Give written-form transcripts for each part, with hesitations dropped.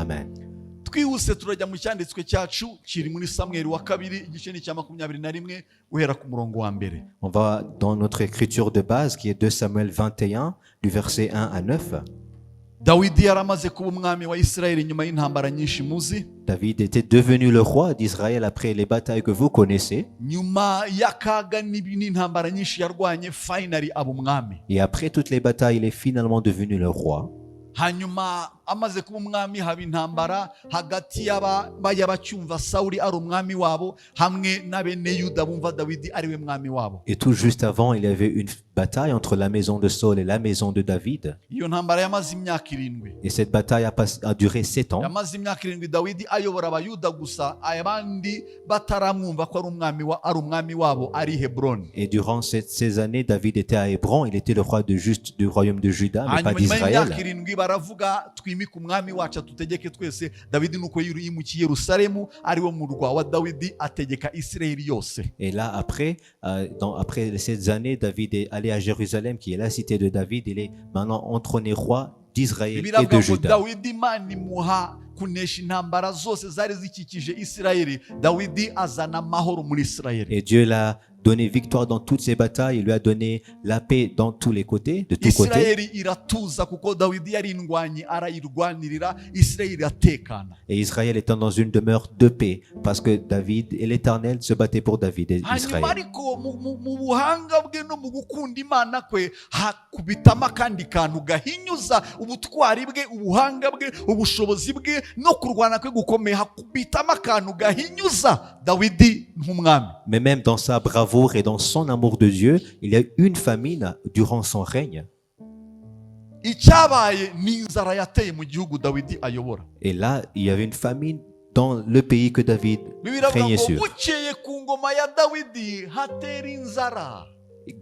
Amen. twihuse turajya mu cyanditswe cyacu kiri muri Samweli wa kabiri igice ni cya 21 uhera ku murongo wa mbere. On va dans notre écriture de base qui est 2 Samuel 21 du verset 1 à 9. Dawidi yaramaze kuba umwami wa Isirayeli nyuma y'intambara nyinshi muzi. David était devenu le roi d'Israël après les batailles que vous connaissez. Nyuma y'akaga n'intambara nyinshi yarwanye finally aba umwami. Et après toutes les batailles, il est finalement devenu le roi. Hanyuma amaze kuba umwami haba intambara hagati y'abacyumva Sawuli ari umwami wabo hamwe n'abene Yuda bumva Dawidi ari we mwami wabo. Et tout juste avant, il y avait une bataille entre la maison de Saul et la maison de David. Iyo ntambara yamaze imyaka 7. Et cette bataille a duré 7 ans. Yamaze imyaka 7 Dawidi ayobora abayuda gusa abandi bataramwumva ko ari umwami wabo ari Hebron. Et durant ces années, David était à Hébron, il était le roi du royaume de Juda, mais pas d'Israël. Baravuga twimika umwami wacu tutegeke twese. Dawidi nuko yimukiye Yerusalemu ari wo murwa wa Dawidi ategeka Isirayeli yose. Et là après ces années, David est allé à Jérusalem qui est la cité de David. Il est maintenant entronné roi d'Israël et de Juda. Dawidi mani muha kunesha intambara zose zari zikikije Isirayeli. Dawidi azana amahoro muri Isirayeli. Et Dieu l'a donné victoire dans toutes ces batailles, il lui a donné la paix dans tous les côtés, de tous côtés. Et Israël étant dans une demeure de paix, parce que David et l'Éternel se battaient pour David et Israël. Mais même dans sa bravoure et dans son amour de Dieu, il y a eu une famine durant son règne. Et là, il y avait une famine dans le pays que David régnait sur.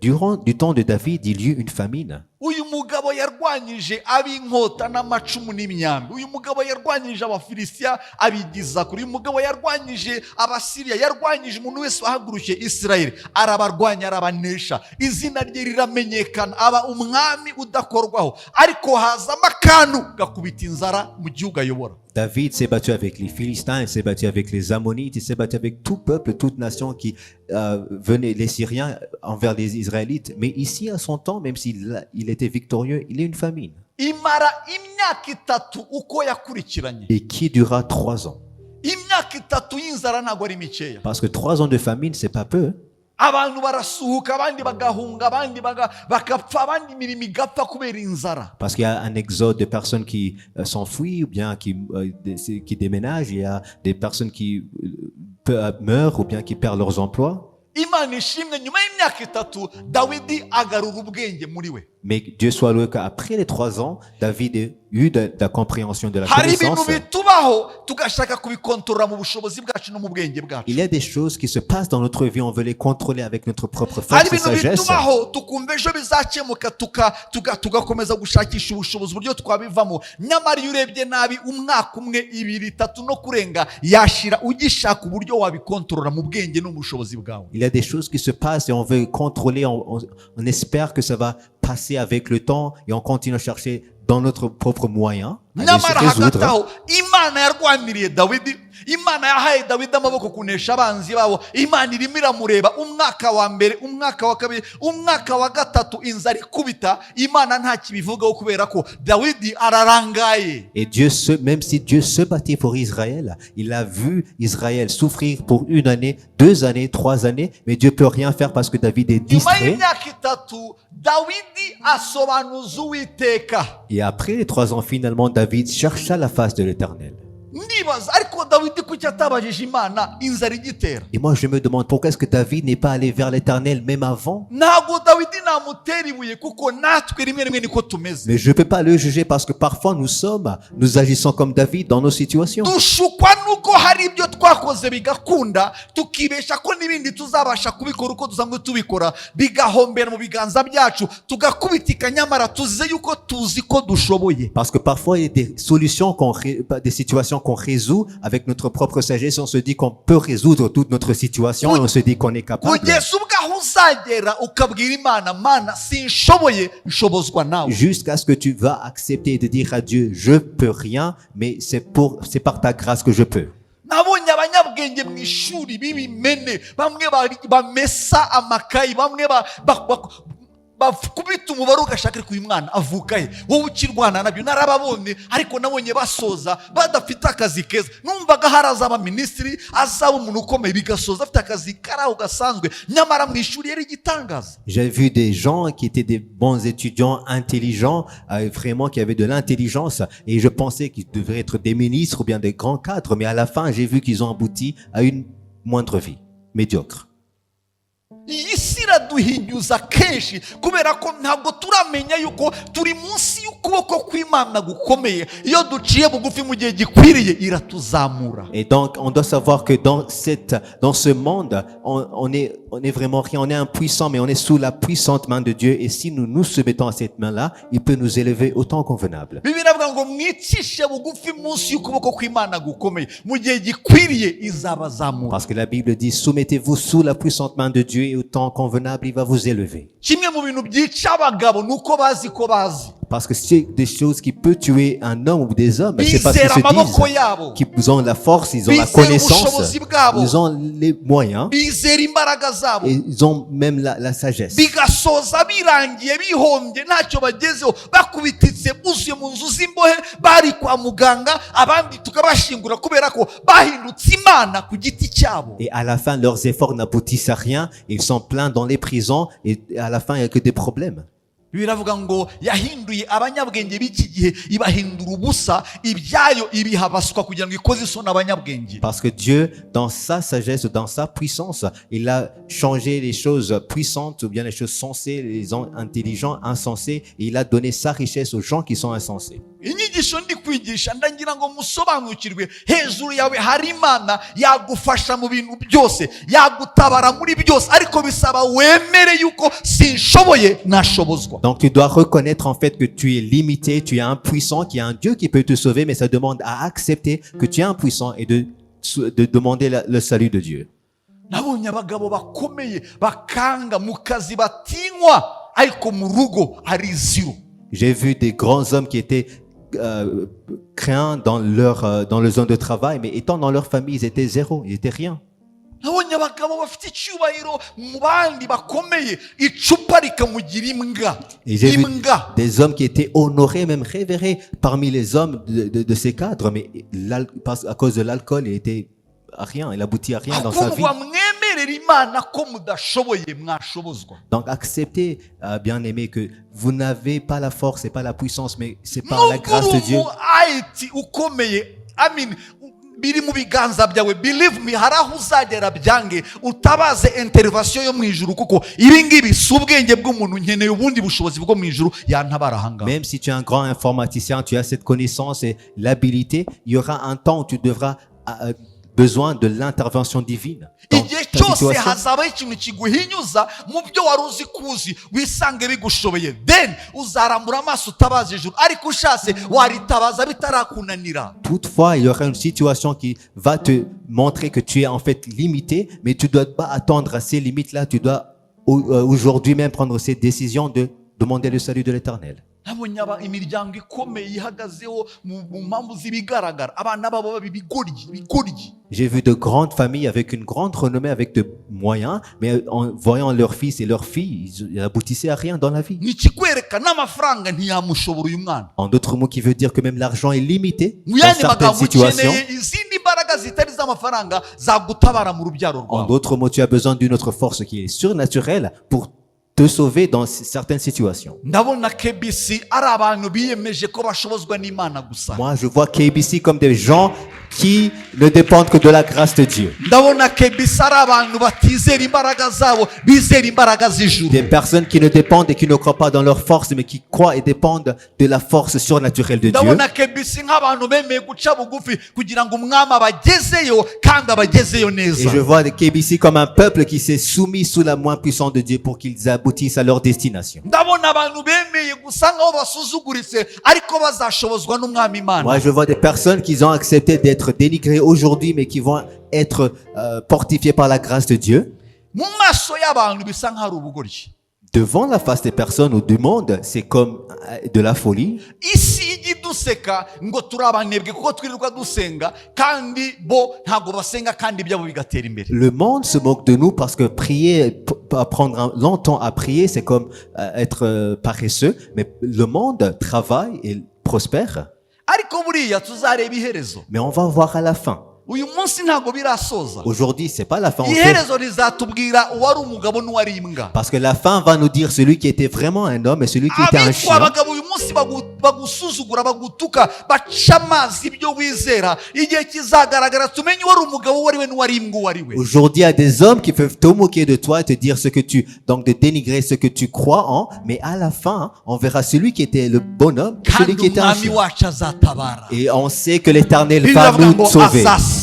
Durant du temps de David, il y eut une famine. Uyu mugabo yarwanyije ab'inkota n'amacumu n'imyambi. Uyu mugabo yarwanyije abafilisitiya abigiza kuri. Uyu mugabo yarwanyije abasiriya, yarwanyije umuntu wese wahagurukiye Isirayeli, arabarwanya arabanesha. Izina rye riramenyekana, aba umwami udakorwaho. Ariko hazamo akantu gakubita inzara mu gihugu ayobora. David s'est battu avec les Philistins, il s'est battu avec les Ammonites, il s'est battu avec tout peuple, toute nation qui venait, les Syriens envers les Israélites. Mais ici, à son temps, même s'il était victorieux, il y a une famine. Et qui dura 3 ans. Parce que 3 ans de famine, c'est pas peu. Parce qu'il y a un exode de personnes qui s'enfuient ou bien qui déménagent. Il y a des personnes qui meurent ou bien qui perdent leurs emplois. Mais Dieu soit loué qu'après les 3 ans, David a eu de la compréhension de la connaissance. Il y a des choses qui se passent dans notre vie, on veut les contrôler avec notre propre force et sagesse. Il y a des choses qui se passent et on veut contrôler, on espère que ça va passer avec le temps et on continue à chercher dans notre propre moyen à se résoudre. Imana yahaye Dawidi amaboko kunesha abanzi babo. Imana irimo iramureba umwaka wa mbere, umwaka wa kabiri, umwaka wa gatatu inzara ikubita. Imana nta kibivugaho kubera ko Dawidi ararangaye. Et Dieu, même si Dieu se battait pour Israël, il a vu Israël souffrir pour 1 année, 2 années, 3 années, mais Dieu peut rien faire parce que David est distrait. Et après les 3 ans, finalement, David chercha la face de l'Éternel. Et moi je me demande pourquoi est-ce que David n'est pas allé vers l'Éternel même avant. Mais je ne peux pas le juger parce que parfois nous agissons comme David dans nos situations. Parce que parfois il y a des solutions, des situations qu'on résout avec notre propre sagesse. On se dit qu'on peut résoudre toute notre situation et on se dit qu'on est capable. kugeza ubwo aho uzagera ukabwira imana mana sinshoboye nshobozwa nawe. Jusqu'à ce que tu vas accepter et de dire à Dieu, je peux rien, mais c'est par ta grâce que je peux. Nabonye abanyabwenge mu ishuri b'ibimene bamwe bamesa amakayi bamwe bakubita umubare ugashaka ariko uyu mwana avuka he wowe ukirwana nabyo narababonye ariko nabonye basoza badafite akazi keza numvaga harazaba minisitiri azaba umuntu ukomeye bigasoza afite akazi karaho gasanzwe nyamara mu ishuri yari igitangaza. J'ai vu des gens qui étaient des bons étudiants intelligents, vraiment qui avaient de l'intelligence, et je pensais qu'ils devraient être des ministres ou bien des grands cadres, mais à la fin j'ai vu qu'ils ont abouti à une moindre vie, médiocre. Iyi si iraduhinyuza kenshi kubera ko ntabwo turamenya yuko turi munsi y'ukuboko kw'Imana gukomeye. Iyo duciye bugufi mu gihe gikwiriye iratuzamura. Et donc on doit savoir que dans ce monde on est vraiment rien, on est impuissant, mais on est sous la puissante main de Dieu, et si nous nous soumettons à cette main-là, il peut nous élever au temps convenable. Bibiliya ivuga ngo mwicishe bugufi munsi y'ukuboko kw'Imana gukomeye mu gihe gikwiriye izabazamura. Parce que la Bible dit, soumettez-vous sous la puissante main de Dieu et au temps convenable, il va vous élever. Kimwe mu bintu byica abagabo nuko bazi ko bazi. Parce que c'est des choses qui peuvent tuer un homme ou des hommes, c'est parce qu'ils se disent qu'ils ont la force, ils ont la connaissance, ils ont les moyens, et ils ont même la sagesse. Bigasoza birangiye bihombye ntacyo bagezeho bakubititse buzuye mu nzu z'imbohe bari kwa muganga abandi tukabashingura kubera ko bahindutse imana ku giti cyabo. Et à la fin leurs efforts n'aboutissent à rien, ils sont pleins dans les prisons et à la fin il n'y a que des problèmes. Biravuga ngo yahinduye abanyabwenge b'iki gihe ibahindura ubusa ibyayo ibihabaswa kugira ngo ikoze isoni abanyabwenge. Parce que Dieu, dans sa sagesse, dans sa puissance, il a changé les choses puissantes ou bien les choses sensées, les intelligents, insensés, et il a donné sa richesse aux gens qui sont insensés. Inyigisho ndi kwigisha ndagira ngo musobanukirwe hejuru yawe hari Imana yagufasha mu bintu byose yagutabara muri byose ariko bisaba wemere yuko sinshoboye nashobozwa. Donc tu dois reconnaître en fait que tu es limité, tu es impuissant, qu'il y a un Dieu qui peut te sauver, mais ça demande à accepter que tu es impuissant et de demander le salut de Dieu. Nabonye abagabo bakomeye bakanga mu kazi batinywa ariko mu rugo ari zero. J'ai vu des grands hommes qui étaient craints dans le zone de travail, mais étant dans leur famille, ils étaient zéro, ils étaient rien. Nabonye abagabo bafite icyubahiro mu bandi bakomeye icupa rikamugira imbwa. Et j'ai vu des hommes qui étaient honorés, même révérés parmi les hommes de ces cadres, mais à cause de l'alcool, il était à rien, il aboutit à rien dans sa vie. Donc acceptez, bien-aimés, que vous n'avez pas la force et pas la puissance, mais c'est par la grâce de Dieu. Biri mu biganza byawe, believe me, haraho uzagera byange utabaze intervention yo mu ijuru kuko ibi ngibi si ubwenge bw'umuntu nkeneye ubundi bushobozi bwo mu ijuru yantabara hanga. Même si tu es un grand informaticien, tu as cette connaissance et l'habilité, il y aura un temps où tu devras besoin de l'intervention divine. Igihe cyose hazaba ikintu kiguhinyuza mu byo wari uzi kuzi wisange bigushoboye, then uzarambura amaso utabaza ijuru ariko ushase waritabaza bitarakunanira. Toutefois, il y aura une situation qui va te montrer que tu es en fait limité, mais tu ne dois pas attendre à ces limites-là, tu dois aujourd'hui même prendre cette décision de demander le salut de l'Éternel. Nabonye imiryango ikomeye ihagazeho mu mpamvu z'ibigaragara abana babo babibigoryi. J'ai vu de grandes familles avec une grande renommée, avec de moyens, mais en voyant leurs fils et leurs filles, ils aboutissaient à rien dans la vie. En d'autres mots, qui veut dire que même l'argent est limité dans certaines situations. En d'autres mots, tu as besoin d'une autre force qui est surnaturelle pour te sauver dans certaines situations. Moi, je vois KBC comme des gens qui ne dépendent que de la grâce de Dieu. Des personnes qui ne dépendent et qui ne croient pas dans leur force, mais qui croient et dépendent de la force surnaturelle de Dieu. Et je vois les KBC comme un peuple qui s'est soumis sous la main puissante de Dieu pour qu'ils aboutissent à leur destination. Moi, je vois des personnes qui ont accepté d'être être dénigrés aujourd'hui, mais qui vont être fortifiés par la grâce de Dieu. mu maso y'abantu bisa nk'ari ubugoryi. Devant la face des personnes ou du monde, c'est comme de la folie. Isi ijya iduseka ngo turi abanebwe kuko twirirwa dusenga kandi bo ntabwo basenga kandi ibyabo bigatera imbere. Le monde se moque de nous parce que prier, prendre longtemps à prier, c'est comme être paresseux. Mais le monde travaille et prospère. Ariko buriya tuzareba iherezo. Mais on va voir à la fin. Uyu munsi ntabwo birasoza. Aujourd'hui, c'est pas la fin. En fait, Iherezo rizatubwira uwari umugabo n'uwari imbwa. parce que la fin va nous dire celui qui était vraiment un homme et celui qui était un Abitwa chien. abagabo uyu munsi bagusuzugura bagutuka baca amazi ibyo wizera igihe kizagaragara tumenye uwari umugabo uwo ari we n'uwari imbwa uwo ari we. Aujourd'hui, il y a des hommes qui peuvent te moquer de toi et te dire ce que donc de dénigrer ce que tu crois en, mais à la fin, on verra celui qui était le bon homme, celui qui Kandi était un umwami chien. wacu azatabara. Et on sait que l'Éternel Bibiliya va iravuga nous ngo sauver azaseruka.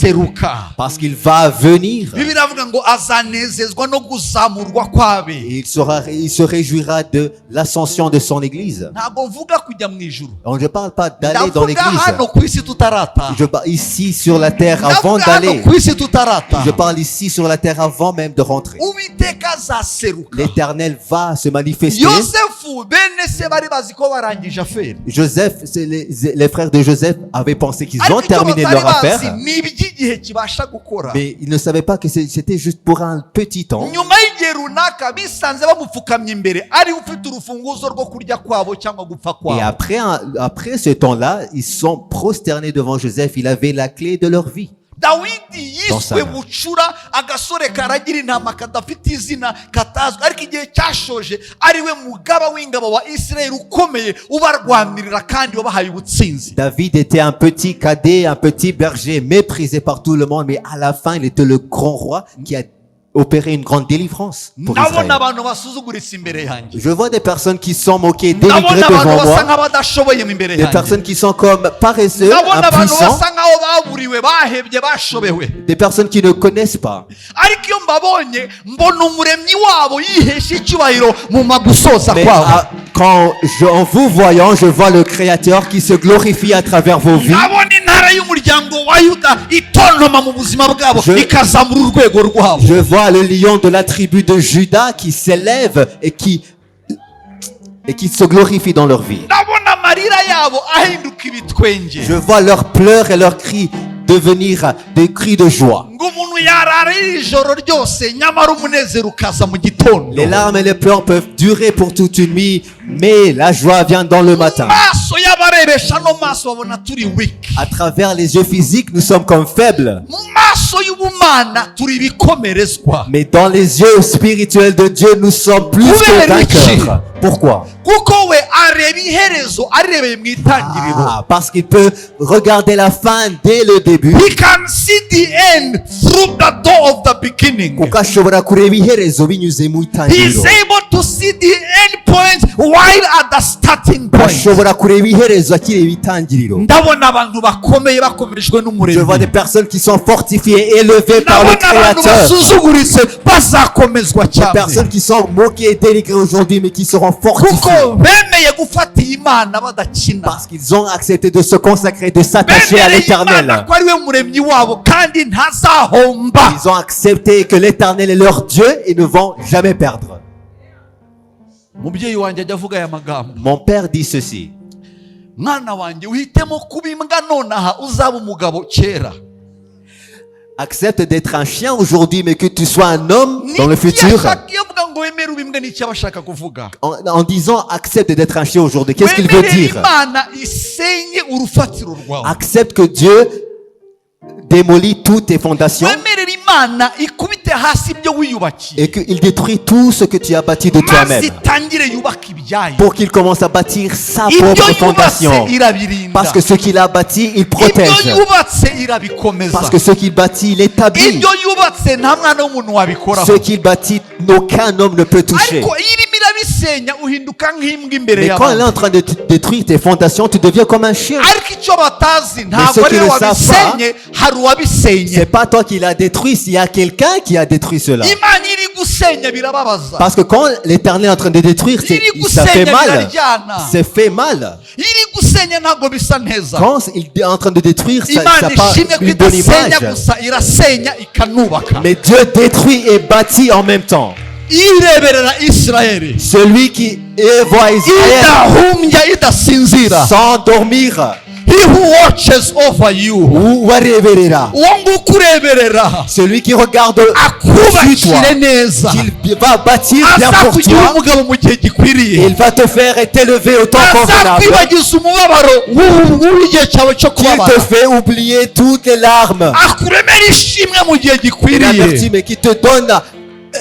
parce qu'il va venir. Bibiliya iravuga ngo azanezezwa no kuzamurwa kwabe. Et il se réjouira de l'ascension de son église. Ntabwo mvuga kujya mu ijuru. On ne parle pas d'aller dans Ndavuga l'église. hano ku isi tutarataha. Je parle ici sur la terre avant Ndavuga hano d'aller. ku isi tutarataha. Je parle ici sur la terre avant même de rentrer. Uwiteka azaseruka. L'Éternel va se manifester. Yosefu bene se bari bazi ko barangije aferi. Joseph, les frères de Joseph avaient pensé qu'ils ont Ariko icyo terminé batari leur affaire, bazi ni iby'igihe kibasha gukora. mais ils ne savaient pas que c'était juste pour un petit temps. Nyuma y'igihe runaka bisanze bamupfukamye imbere ari ufite urufunguzo rwo kurya kwabo cyangwa gupfa Et kwabo. après ce temps-là, ils sont prosternés devant Joseph. Il avait la clé de leur vie. Dawidi Dans yiswe sa- bucura agasore karagira intama kadafite izina katazwi ariko igihe cyashoje ari we mugaba w'ingabo wa Isirayeli ukomeye ubarwanirira kandi wabahaye ubutsinzi. David était un petit cadet, un petit berger, méprisé par tout le monde, mais à la fin, il était le grand roi qui a opéré une grande délivrance pour Israël. Ndabona abantu basuzuguritse imbere yanjye. Je vois des personnes qui sont moquées, dénigrées Ndabona abantu devant basa moi, nk'abadashoboye imbere des yanjye. personnes qui sont comme paresseux, Ndabona abantu impuissants, basa nk'aho baburiwe bahebye bashobewe. des personnes qui ne connaissent pas. Ariko iyo mbabonye mbona umuremyi wabo yihesha icyubahiro mu magusoza Mais kwabo. en vous voyant, je vois le Créateur qui se glorifie à travers vos vies. Ndabona intara y'umuryango wa Yuda itontoma mu buzima bwabo Je- ikazamura urwego rwabo. Je vois le lion de la tribu de Juda qui s'élève et qui se glorifie dans leur vie. Ndabona amarira yabo ahinduka ibitwenge. Je vois leurs pleurs et leurs cris devenir des cris de joie. Ngo umuntu yarara ijoro ryose nyamara umunezero ukaza mu gitondo. Les larmes et les pleurs peuvent durer pour toute une nuit, mais la joie vient dans le matin. Maso y'abarebesha no maso babona turi weak. À travers les yeux physiques, nous sommes comme faibles, Mu maso y'ubumana turi ibikomerezwa. mais dans les yeux spirituels de Dieu, nous sommes plus que vainqueurs. Pourquoi? Kuko we areba iherezo arebeye mu itangiriro. Parce qu'il peut regarder la fin dès le début. He can see the end through the door of the beginning. Kuko ashobora kureba iherezo binyuze mu He itangiriro. is able to see the end point while at the starting point. Ashobora kureba iherezo akireba itangiriro. Ndabona abantu bakomeye bakomerejwe Je vois n'umuremyi. des personnes qui sont fortifiées, élevées par le Ndabona abantu Créateur. basuzuguritse bazakomezwa Des cyane. personnes qui sont moquées et dénigrées aujourd'hui, mais qui seront fortifiées. Kuko bemeye gufata iyi Imana badakina. Parce qu'ils ont accepté de se consacrer, de s'attacher à Bemereye Imana l'éternel. ko ari we muremyi wabo kandi ntazahomba. Ils ont accepté que l'éternel est leur Dieu et ne vont jamais perdre. Umubyeyi wanjye ajya avuga aya magambo. Mon père dit ceci. Mwana wanjye uhitemo kuba imbwa nonaha uzaba umugabo kera. Accepte d'être un chien aujourd'hui, mais que tu sois un homme dans le Niki futur. yashaka iyo avuga ngo wemere ube imbwa n'icyo aba ashaka kuvuga. En disant accepte d'être un chien aujourd'hui, qu'est-ce qu'il veut Wemerere dire? Imana isenye urufatiro rwawe. Accepte que Dieu démolit toutes tes fondations Wemerere Imana ikubite hasi ibyo wiyubakiye. et qu'il détruit tout ce que tu as bâti de Maze toi-même itangire yubaka ibyayo. pour qu'il commence à bâtir sa Ibyo propre yubatse fondation. irabirinda. Parce que ce qu'il a bâti, il Ibyo protège. yubatse irabikomeza. Parce que ce qu'il bâtit, il établit. Ibyo yubatse nta mwana w'umuntu wabikoraho. Ce qu'il bâtit, aucun homme ne peut toucher. Ariko irimo irabisenya asenya uhinduka nk'imbwa imbere Mais quand elle est y'abantu. en train de détruire tes fondations, tu deviens comme un chien. Ariko icyo batazi ceux ntabwo qui ari we ne savent wabisenye, hari uwabisenye. C'est pas toi qui l'as détruit, il y a quelqu'un qui a détruit cela. Imana iri gusenya birababaza. Parce que quand l'Éternel est en train de détruire, ça fait mal. C'est fait mal. iri gusenya ntabwo bisa neza. Quand il est en train de détruire, ça Imana n'a pas ishimwe ko une bonne idasenya image. gusa irasenya ikanubaka. Mais Dieu détruit et bâtit en même temps. ireberera Isirayeli Celui qui voit Israël idahumbya idasinzira. sans dormir, He who watches over you, ou reverera. uwo nguko ureberera Celui qui regarde sur akubakire toi, neza, qu'il va bâtir bien pour azakugira toi, umugabo mu gihe gikwiriye, il va te faire t'élever au temps convenable. azakwibagiza umubabaro w'igihe cyawe cyo Qu'il te kubabara, fait oublier toutes les larmes. akuremera ishimwe mu gihe gikwiriye, Mais qui te donne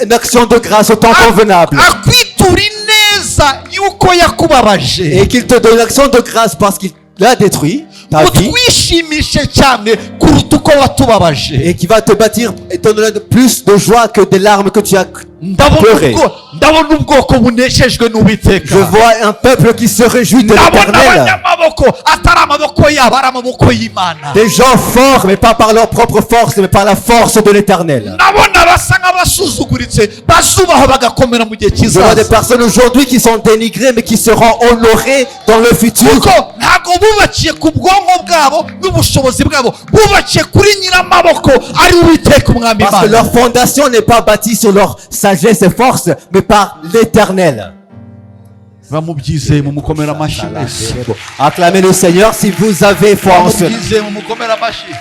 une action de grâce au temps convenable. akwitura ineza y'uko yakubabaje, Et qu'il te donne une action de grâce parce qu'il l'a détruit, ta vie, utwishimishe cyane kuruta uko watubabaje. et qui va te bâtir et te donner plus de joie que des larmes que tu as pleuré. ndabona ubwoko buneshejwe n'Uwiteka. Je vois un peuple qui se réjouit de ndabona l'Éternel. abanyamaboko atari amaboko yabo, ari amaboko y'Imana. Des gens forts, mais pas par leur propre force, mais par la force de l'Éternel. ndabona basa nk'abasuzuguritse bazubaho bagakomera mu gihe Je vois des kizaza, personnes aujourd'hui qui sont dénigrées, mais qui seront honorées dans le futur. kuko ntabwo bubakiye ku bwonko bwabo n'ubushobozi bwabo, bubakiye kuri nyiramaboko ari Uwiteka umwami Parce que Imana. leur fondation n'est pas bâtie sur leur sagesse et force, mais par l'Éternel. bamubyizeye mu mukomera amashyi mwese, Acclamez le Seigneur si vous avez foi en cela. bamubyizeye mu mukomera amashyi.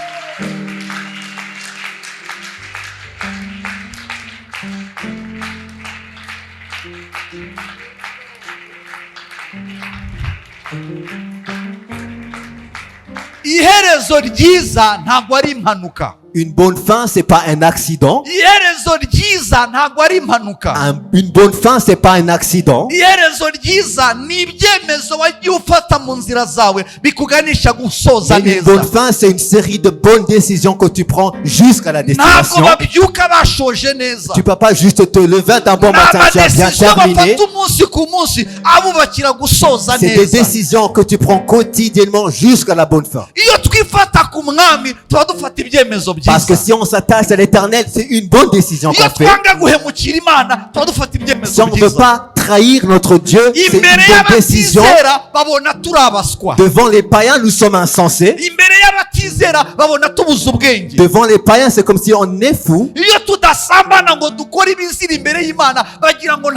iherezo ryiza ntabwo ari impanuka. Une bonne fin, c'est pas un accident. iherezo ryiza ntabwo ari impanuka. Une bonne fin, c'est pas un accident. iherezo ryiza ni ibyemezo wagiye ufata mu nzira zawe bikuganisha gusoza Mais une neza. bonne fin, c'est une série de bonnes décisions que tu prends jusqu'à la ntabwo destination. babyuka bashoje neza. Tu peux pas juste te lever d'un bon matin, tu as bien amadesiziyo terminé. bafata umunsi ku munsi abubakira gusoza C'est des neza. décisions que tu prends quotidiennement jusqu'à la bonne fin. iyo twifata ku mwami tuba dufata ibyemezo Parce que byiza. si on s'attache à l'Éternel, c'est une bonne décision iyo qu'on fait. twanga guhemukira Imana tuba dufata Si ibyemezo on ne veut byiza. pas trahir notre Dieu, c'est une imbere bonne décision. y'abatizera babona turi abaswa. Devant les païens, nous sommes insensés. imbere y'abatizera babona tubuze ubwenge. Devant les païens, c'est comme si on est fou. iyo tudasambana ngo dukore ibizira imbere y'Imana bagira ngo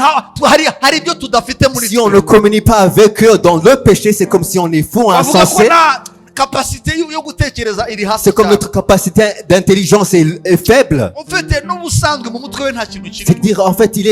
hari ibyo tudafite muri Si on ne communie pas avec eux dans le péché, c'est comme si on est fou, bavuga ko insensé. nta kapasite yo gutekereza iri hasi C'est comme cyane. notre capacité d'intelligence est faible. ufite n'ubusanzwe mu mutwe we nta kintu C'est kiri. dire, en fait, il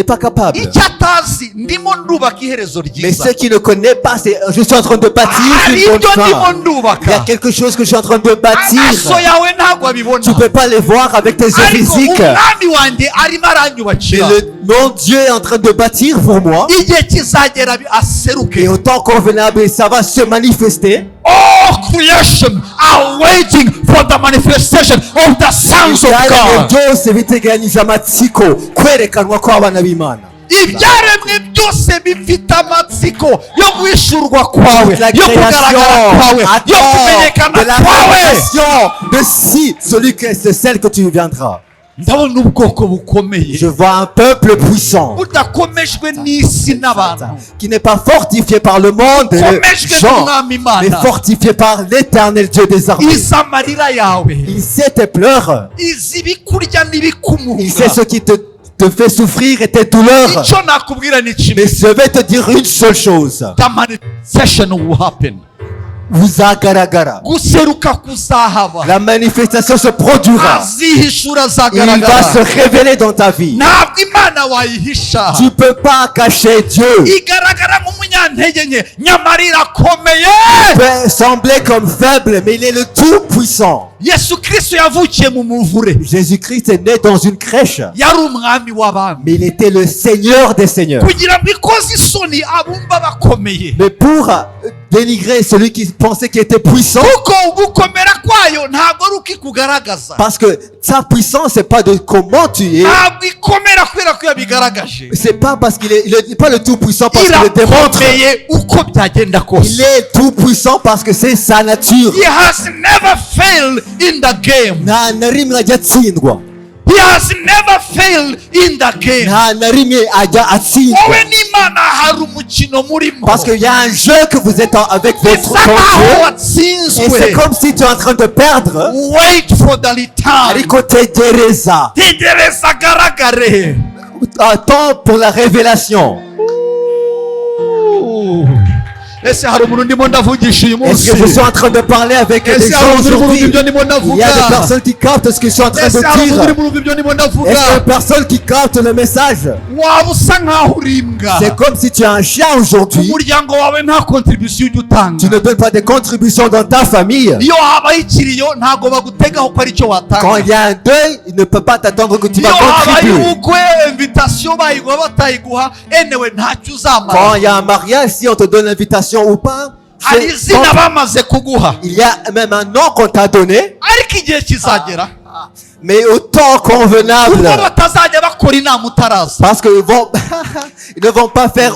est pas capable. icyo atazi ndimo ndubaka iherezo Mais ryiza. ce qui ne connaît pas, c'est, je suis en train de bâtir hari une bonne ibyo ndimo fin. Il y a ndubaka, quelque chose que je suis en train de bâtir. amaso yawe ntabwo abibona, Tu peux pas les voir avec tes yeux ariko physiques. umwami wanjye arimo Mais aranyubakira. mon Dieu est en train de bâtir pour moi. igihe kizagera Et aseruke. au temps convenable, ça va se manifester. All creation are waiting for the manifestation of the sons of Ibyaremwe God. byose bitegeranyije amatsiko kwerekanwa kw'abana b'Imana. ibyaremwe byose bifite amatsiko yo guhishurwa kwawe, La yo kugaragara kwawe, création yo attend kumenyekana de la kwawe. révélation de si celui que c'est celle que tu viendras. ndabona ubwoko bukomeye Je vois un peuple puissant budakomejwe n'isi n'abantu, qui n'est pas fortifié par le monde et les bukomejwe gens, n'umwami mais Imana. fortifié par l'Éternel Dieu des armées. izi amarira yawe, Il sait tes pleurs, izi ibikurya il sait n'ibikumuga. ce qui te fait souffrir et tes douleurs. icyo nakubwira ni kimwe, Mais je vais te dire une seule chose. the manifestation will happen. Uzagaragara. guseruka kuzahaba, La manifestation se produira. azihishura Il va se azagaragara. révéler dans ta vie. ntabwo Imana wayihisha, Tu peux pas cacher Dieu. igaragara nk'umunyantege nke nyamara irakomeye. Il peut sembler comme faible, mais il est le tout-puissant. Yesu Kristo yavukiye mu muvure, Jésus-Christ est né dans une crèche, yari umwami w'abami, mais il était le Seigneur des seigneurs. kugira ngo ikoze isoni abumva bakomeye. Mais pour dénigré celui qui pensait qu'il était puissant. kuko ugukomera kwayo ntabwo ari uko ikugaragaza, Parce que sa puissance, c'est pas de comment tu es. ntabwo ikomera kubera ko yabigaragaje, C'est pas parce qu'il est pas le tout puissant parce qu'il le démontre. irakomeye uko byagenda kose. Il est tout puissant parce que c'est sa nature. He has never failed in the game. Nta na rimwe ajya atsindwa. He has never failed in the game. Nta na rimwe ajya atsindwa. Wowe n'Imana hari umukino murimo, Parce qu'il y a un jeu que vous êtes avec votre bisa nkaho Dieu. Et watsinzwe. c'est comme si tu es en train de perdre. Wait for the return. Ariko tegereza. Tegereza agaragare. Attends pour la révélation. Ese hari umuntu ndimo ndavugisha uyu munsi? Est-ce que je suis en train de parler avec des Ese hari gens umuntu uri aujourd'hui? ibyo ndimo Il y a ndavuga? des personnes qui captent ce que je suis en train de Ese hari umuntu uri dire. ibyo ndimo Est-ce qu'il y a ndavuga? des personnes qui captent le message? Waba usa nkaho uri imbwa, C'est comme si tu es un chien aujourd'hui. umuryango wawe nta contribution ujya Tu utanga. ne donnes pas de contributions dans ta famille. Iyo habaho ikiriyo ntabwo bagutegaho ko ari cyo Quand watanga. il y a un deuil, il ne peut pas t'attendre que tu Iyo vas habaye contribuer. ubukwe invitation bayiguha batayiguha anyway ntacyo Quand uzamara. il y a un mariage, si on te donne l'invitation ou pas, Hari c'est- izina bamaze kuguha, il y a même un nom qu'on t'a donné, ariko igihe kizagera mais au temps convenable. ubwo batazajya bakora inama utaraza, Parce qu'ils ils ne vont pas faire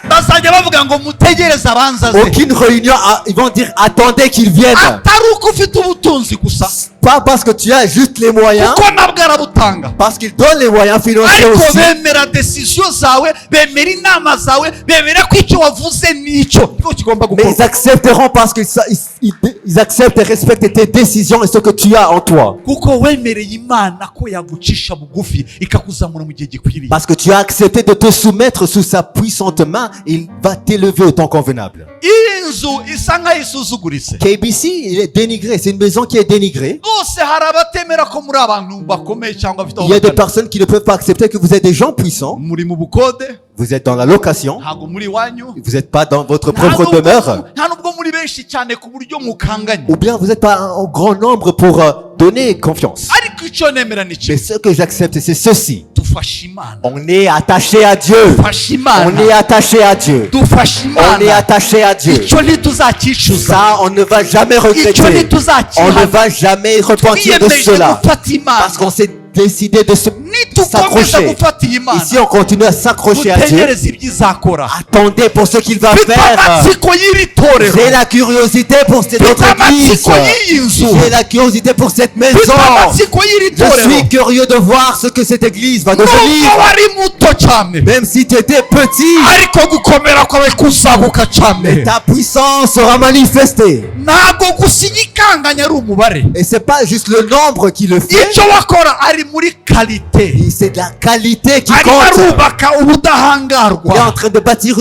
bazajya bavuga ngo mutegereze abanzaze, aucune réunion. Ils vont dire attendez qu'ils viennent. atari uko ufite ubutunzi gusa, Pas parce que tu as juste les moyens, kuko nabwo arabutanga, parce qu'ils donnent les moyens financiers ariko aussi. bemera decision zawe, bemera inama zawe, bemera ko icyo wavuze nicyo niko kigomba Mais ils gukorwa. accepteront parce qu'ils acceptent et respectent tes décisions et ce que tu as en toi. Kuko wemereye Imana ko yagucisha bugufi ikakuzamura mu gihe gikwiriye. Parce que tu as accepté de te soumettre sous sa puissante main, il va t'élever au temps convenable. Iyi nzu isa nkaho isuzuguritse, KBC, il est dénigré. C'est une maison qui est dénigrée. rwose hari abatemera ko muri abantu bakomeye cyangwa bafite aho Il y a des bagana. personnes qui ne peuvent pas accepter que vous êtes des gens puissants. Muri mu bukode, Vous êtes dans la location. ntabwo muri iwanyu, Vous n'êtes pas dans votre nta propre nubwo- demeure. nta nubwo muri benshi cyane ku buryo mukanganye. Ou bien vous n'êtes pas en grand nombre pour donner confiance. Ariko icyo nemera ni Mais kimwe, ce que j'accepte, c'est ceci. dufashe Imana, On est attaché à Dieu. dufashe On est Imana, attaché à Dieu. dufashe On est Imana. attaché à Dieu. Icyo ntituzakicuza, Ça, on ne va jamais icyo regretter. On ne ntituzakihana. va jamais repentir de Twiyemeje cela. gufata Imana, Parce qu'on s'est décidé de nitukomeza s'accrocher. gufata iyi Mana, Ici, on continue à s'accrocher à Dieu. dutegereze ibyo izakora. Attendez pour ce qu'il va Mfite faire. amatsiko y'iri torero, J'ai la curiosité pour cette mfite autre église. amatsiko y'iyi nzu, J'ai la curiosité pour cette maison. mfite amatsiko y'iri Je torero. suis curieux de voir ce que cette église va Nubwo devenir. wari muto cyane, Même si tu étais petit, ariko gukomera kwawe kuzaguka cyane. ta puissance sera manifestée. Ntabwo gusinya ikanganya ari umubare, Et c'est pas juste le nombre qui le fait. icyo wakora ari muri kalite, C'est de la qualité qui arimo compte. arubaka Il est en ubudahangarwa, train de bâtir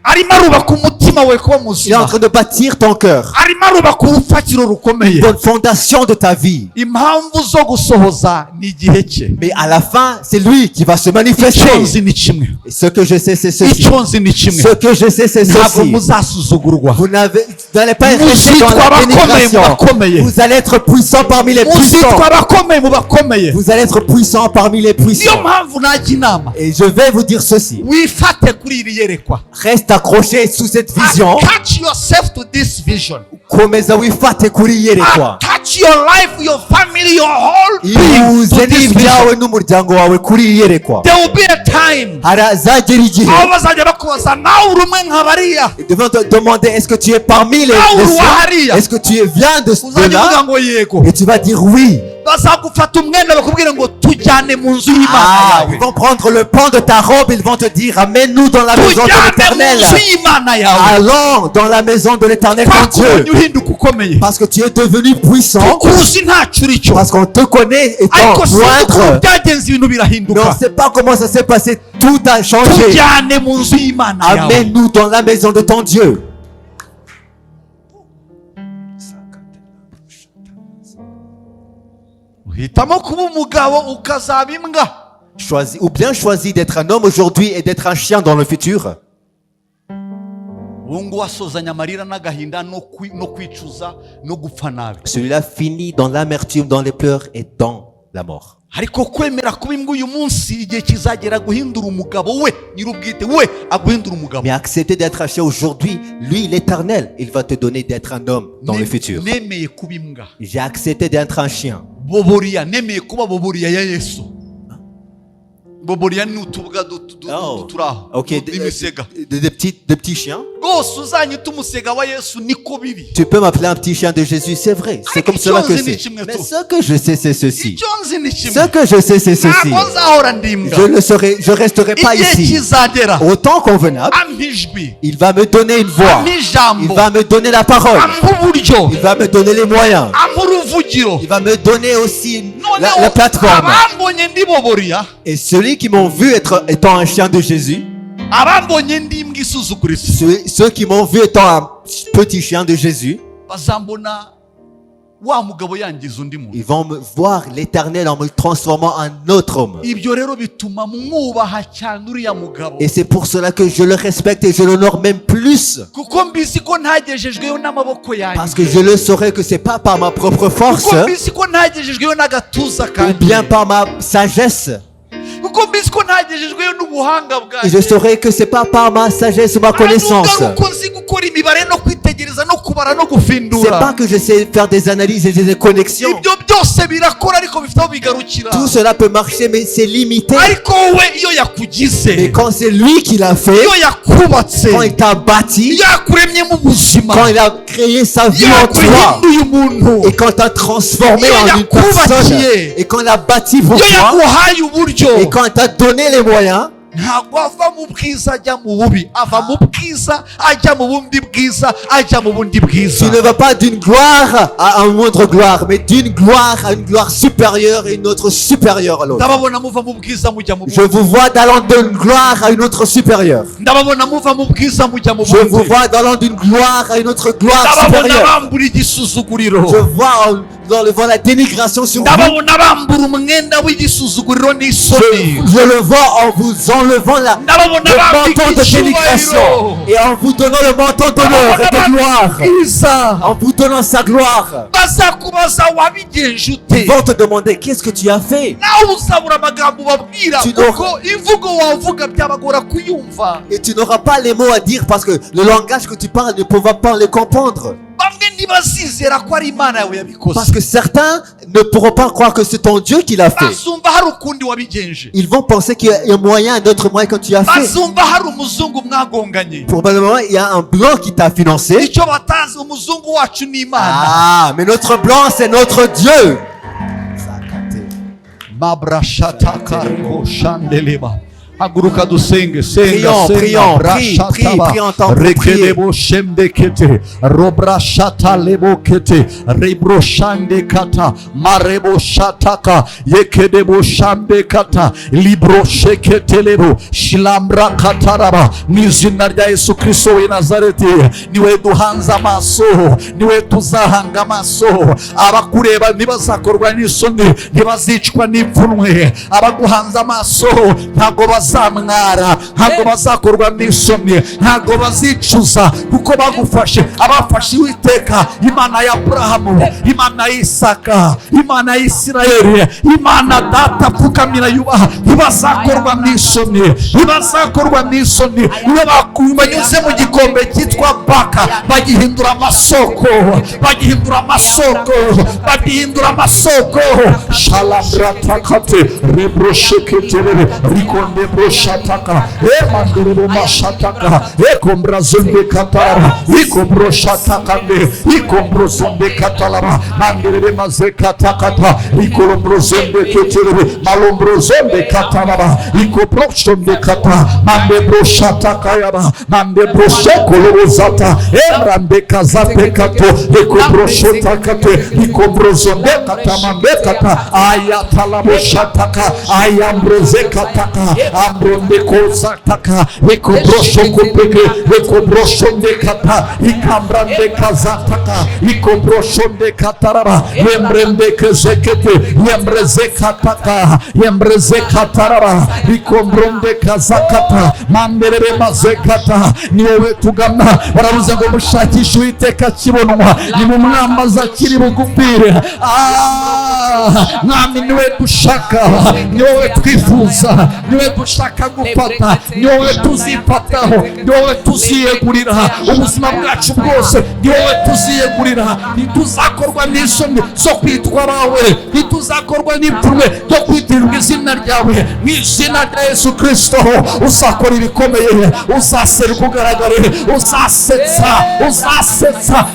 arimo arubaka umutima wawe kuba il est en muzima, train de bâtir ton cœur. arimo arubaka urufatiro rukomeye. Bonne fondation de ta vie. Impamvu zo gusohoza ni igihe cye. Mais à la fin, c'est lui qui va se manifester. Icyo nzi ni kimwe, Et ce que je sais, c'est ceci. icyo nzi ni kimwe, Ce que je sais, c'est ntabwo ceci. muzasuzugurwa, Vous n'allez pas Muzitwa rester dans la abakomeye mu dénigration. bakomeye. Vous allez être puissant parmi les puissants. muzitwa abakomeye mu bakomeye. Vous allez être puissant parmi les Niyo puissants. mpamvu najya inama, Et je vais vous dire ceci. wifate kuri iri yerekwa, Reste accroché sous cette vision. attach yourself to this vision, Komeza wifate kuri iyi yerekwa. attach your life, your family, your whole being Ihuze to this vision. n'ibyawe n'umuryango wawe kuri iyi yerekwa. There will be a time Harazagera igihe aho bazajya bakubaza nawe uri umwe nka bariya, ils devront te demander est-ce que tu es parmi les nawe uri siens? uwahariya, Est-ce que tu viens de uzajya uvuga là? ngo yego. Et tu vas dire oui. Bazagufata umwenda bakubwira ngo tujyane mu nzu y'Imana Ah, yawe, ils vont prendre le pan de ta robe, ils vont te dire amène-nous dans la maison de tujyane mu l'éternel. nzu y'Imana yawe, Allons dans la maison de l'éternel ton twakubonye Dieu. uhinduka ukomeye, Parce que tu es devenu puissant. tukuzi ntacyo uri cyo, Parce qu'on te connaît étant ariko sinzi ukuntu moindre. byagenze ibintu Mais on birahinduka. ne sait pas comment ça s'est passé. Tout a changé. Tujyane mu nzu y'Imana yawe. Amène-nous dans la maison de ton Dieu. Uhitamo kuba umugabo ukazaba imbwa, Choisis, ou bien choisis d'être un homme aujourd'hui et d'être un chien dans le futur. uwo nguwo asozanya amarira n'agahinda no kwicuza no gupfa nabi. Celui-là finit dans l'amertume, dans les pleurs et dans la mort. ariko kwemera kuba imbwa uyu munsi igihe kizagera guhindura umugabo we nyir'ubwite we aguhindura umugabo. Mais accepter d'être un chien aujourd'hui, lui l'éternel, il va te donner d'être un homme dans le futur. nemeye kuba imbwa. J'ai accepté d'être un chien. Boboriya nemeye kuba boboriya ya Yesu. Boboriya ni utubwa turaho. Ok, imisega. de petits chiens. Rwose uzanyita umusega wa Yesu niko biri. Tu peux m'appeler un petit chien de Jésus, c'est vrai. C'est comme cela que c'est. Mais ce que je sais, c'est ceci. Icyo nzi ni kimwe. Ce que je sais, c'est ceci. Ntabwo nzahora ndi imbwa. Je resterai pas Igihe ici. kizagera Au temps convenable, ampa ijwi, il va me donner une voix. ampa ijambo, Il va me donner la parole. ampa uburyo, Il va me donner les moyens. ampa uruvugiro. Il va me donner aussi la Noneho plateforme. abambonye ndi boboriya, Et celui qui m'ont vu étant un chien de Jésus, abambonye ndi imbwa isuzuguritse, ceux qui m'ont vu étant un petit chien de Jésus, bazambona wa mugabo yangiza undi muntu. ils vont me voir l'éternel en me transformant en un autre homme. Ibyo rero bituma mwubaha cyane uriya mugabo, Et c'est pour cela que je le respecte et je l'honore même plus. kuko mbizi ko ntagejejweyo n'amaboko Parce que yanjye, je le saurais que c'est pas par ma propre force kuko mbizi ko ntagejejweyo n'agatuza ou bien kanjye, par ma sagesse. kuko mbizi ko ntagejejweyo n'ubuhanga Et je bwanjye, saurais que c'est pas par ma sagesse ou ma connaissance. Ntabwo uko nzi gukora imibare no kwitegereza no kubara no C'est gufindura. pas que je sais faire des analyses et des connexions. Ibyo byose birakora ariko bifite aho bigarukira. Tout cela peut marcher, mais c'est limité. Ariko wowe iyo yakugize, Mais quand c'est lui qui l'a fait, iyo yakubatse, quand il t'a bâti, iyo yakuremyemo ubuzima, quand il a créé sa vie iyo en toi, yakuhinduye umuntu, et quand il t'a transformé Iyo en une personne, yakubakiye, et quand il a bâti pour iyo toi, yaguhaye uburyo, et quand il t'a donné les moyens, ntabwo ava mu bwiza ajya mu bubi, ava mu bwiza ajya mu bundi bwiza, ajya mu bundi bwiza. tu ne vas pas d'une gloire à une autre gloire, mais d'une gloire à une gloire supérieure et une autre supérieure à l'autre. Ndababona muva mu bwiza mujya mu Je bundi, vous vois allant d'une gloire à une autre supérieure. ndababona muva mu bwiza mujya mu Je vous bundi, vois allant d'une gloire à une autre gloire ndababona supérieure. bambura igisuzuguriro, Je vois dans la dénigration sur vous. ndababona bambura umwenda w'igisuzuguriro n'isoni, Je le vois en vous enlevant le ndababona manteau bambika de dénigration icyubahiro, et en vous donnant le manteau d'honneur et de gloire. bwiza, En vous donnant sa gloire. bazakubaza wabigenje ute, Ils vont te demander qu'est-ce que tu as fait. nawe uzabura amagambo ubabwira, Tu kuko imvugo wavuga byabagora kuyumva. Et tu n'auras pas les mots à dire parce que le langage que tu parles ne pourra pas le comprendre. Bamwe ntibazizera ko ari Imana yawe yabikoze, Parce que certains ne pourront pas croire que c'est ton Dieu qui l'a fait. bazumva hari ukundi wabigenje, Ils vont penser qu'il y a un moyen, un autre moyen que tu as fait. bazumva hari umuzungu mwagonganye. Probablement, il y a un blanc qui t'a financé. Icyo batazi, umuzungu wacu ni Imana. Ah, mais notre blanc, c'est notre Dieu. Mabrashatakaribo shandeleba. Haguruka dusenge, Prions, prions, prie en tant que prier. rekedebo shemdekete, robrashata lebokete, rebroshande kata, marebo shataka, yekedebo shambekata, libro shekete lebo, shilambra kataraba. Mu izina rya Yesu Kristo w'i Nazareti, niwe duhanze amaso, niwe tuzahanga amaso. Abakureba ntibazakorwa n'isoni, ntibazicwa n'ipfunwe. Abaguhanze amaso ntabwo bazamwara, ntabwo bazakorwa n'isoni, ntabwo bazicuza, kuko bagufashe. Abafashe Uwiteka, Imana ya Aburahamu, Imana y'Isaka, Imana y'Isirayeli, Imana data apfukamira yubaha, ntibazakorwa n'isoni, ntibazakorwa n'isoni. Iyo banyuze mu gikombe cyitwa Baka, bagihindura amasoko, bagihindura amasoko, bagihindura amasoko. Shalambratakate, rebroshekete, rikonde broshataka, emandere mashataka, ekombrazonde katara, ikobroshatakande, ikobrozonde katalaba, mandere mazekatakata, ikolobrozonde ketere, malombrozonde katalaba, ikobrosonde kata, mande broshataka yaba, mande broshekolozata, emrande kazate kato, ekobroshotakato, ikobrozonde kata, mande kata, ayatalabo shataka, ayambrozekataka, ambronde kozataka, ekobroshokopeke, ekobroshonde kata, ikambrande kazataka, ikobroshonde kataraba, yembrende kezekete, yembrezekataka, yembrezekataraba, ikombronde kazakata, manderere mazekata. Ni wowe tugana, yavuze ngo mushakishe Uwiteka akibonwa, nimumwambaza akiri bugupfire. Mwami niwe dushaka, ni wowe twifuza, ni wowe dushaka gufata, ni wowe tuzifataho, ni wowe tuziyegurira ubuzima bwacu bwose, ni wowe tuziyegurira. Ntituzakorwa n'isoni zo kwitwa abawe, ntituzakorwa n'ipfunwe ryo kwitirirwa izina ryawe. Mu izina rya Yesu Kristo uzakora ibikomeye, uzaseruka ugaragare, uzasetsa.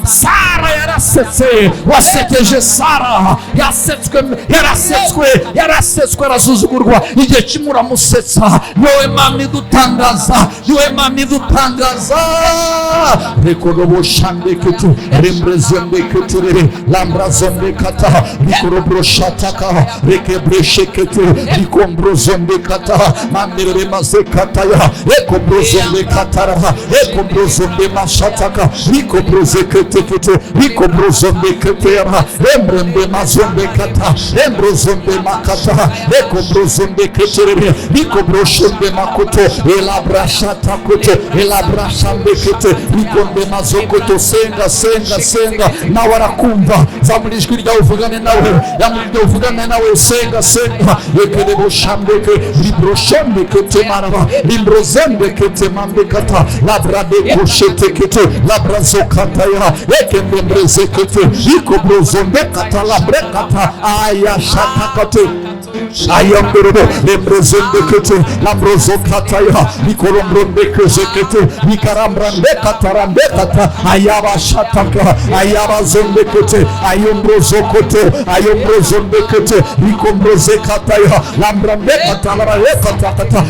Sara yarasetse, wasekeje Sara, yarasetswe arasuzugurwa, igihe kimwe uramusetsa. Ni wowe Mana idutangaza, ni wowe Mana idutangaza. Rekoroboshandekete rembrezendekete lambrazondekata rikoroboshataka rekebreshekete rikombrozondekata manderere mazekataya ekobrozondekatara ekobrozondemashataka rikobrozekete rikobrozondeketera rembrembe mazondekata rembrozondemakata ekobrozondekete rikobroshondemakoto elabrashatakoto elabrashandekete rikonde mazokoto. Senga nawe arakumva. Zamura ijwi ryawe uvugane nawe, zamura ijwi uvugane nawe. Senga yekerebo shambeke libroshondekete maraba librozendekete mambekata labradeko shetekete labrazokataya ekendembrezekete ikobrozondekata labrekata ayashatakate ayamberebo lembrezendekete lambrozokataya likorombrondekezekete likarambrandekatarandekata ayabashataka ayabazondekete ayombrozokoto ayombrozondekete likombrozekataya lambrandekata labarekata